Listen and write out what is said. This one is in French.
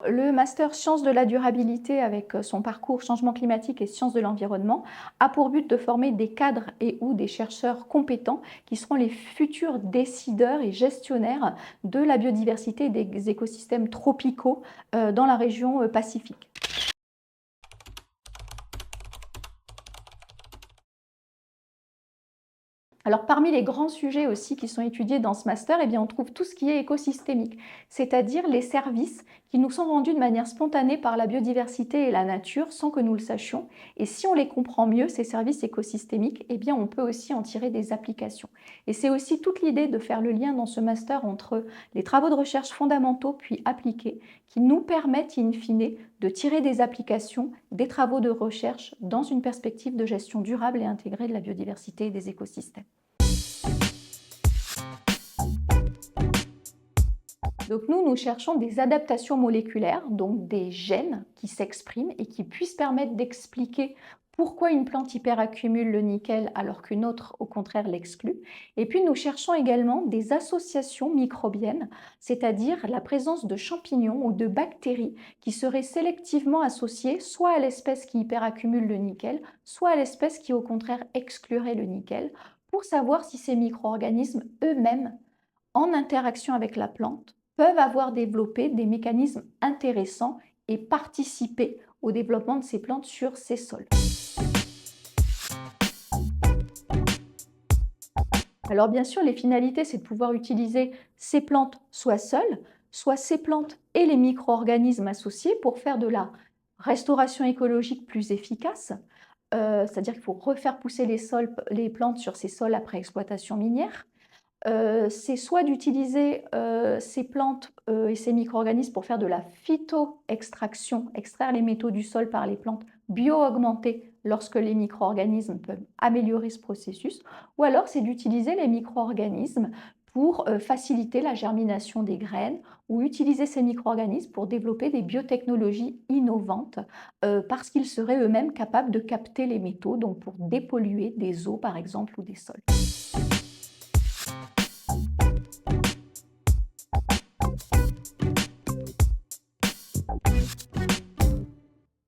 le master Sciences de la durabilité avec son parcours changement climatique et sciences de l'environnement a pour but de former des cadres et ou des chercheurs compétents qui seront les futurs décideurs et gestionnaires de la biodiversité et des écosystèmes tropicaux dans la région Pacifique. Alors parmi les grands sujets aussi qui sont étudiés dans ce master, eh bien, on trouve tout ce qui est écosystémique, c'est-à-dire les services qui nous sont rendus de manière spontanée par la biodiversité et la nature sans que nous le sachions. Et si on les comprend mieux, ces services écosystémiques, eh bien, on peut aussi en tirer des applications. Et c'est aussi toute l'idée de faire le lien dans ce master entre les travaux de recherche fondamentaux puis appliqués qui nous permettent in fine de tirer des applications, des travaux de recherche dans une perspective de gestion durable et intégrée de la biodiversité et des écosystèmes. Donc nous cherchons des adaptations moléculaires, donc des gènes qui s'expriment et qui puissent permettre d'expliquer pourquoi une plante hyperaccumule le nickel alors qu'une autre, au contraire, l'exclut. Et puis nous cherchons également des associations microbiennes, c'est-à-dire la présence de champignons ou de bactéries qui seraient sélectivement associées soit à l'espèce qui hyperaccumule le nickel, soit à l'espèce qui, au contraire, exclurait le nickel, pour savoir si ces micro-organismes eux-mêmes, en interaction avec la plante, peuvent avoir développé des mécanismes intéressants et participer au développement de ces plantes sur ces sols. Alors bien sûr, les finalités, c'est de pouvoir utiliser ces plantes soit seules, soit ces plantes et les micro-organismes associés pour faire de la restauration écologique plus efficace, c'est-à-dire qu'il faut refaire pousser les plantes sur ces sols après exploitation minière. C'est soit d'utiliser ces plantes et ces micro-organismes pour faire de la phytoextraction, extraire les métaux du sol par les plantes bio-augmentées lorsque les micro-organismes peuvent améliorer ce processus, ou alors c'est d'utiliser les micro-organismes pour faciliter la germination des graines ou utiliser ces micro-organismes pour développer des biotechnologies innovantes parce qu'ils seraient eux-mêmes capables de capter les métaux, donc pour dépolluer des eaux par exemple ou des sols.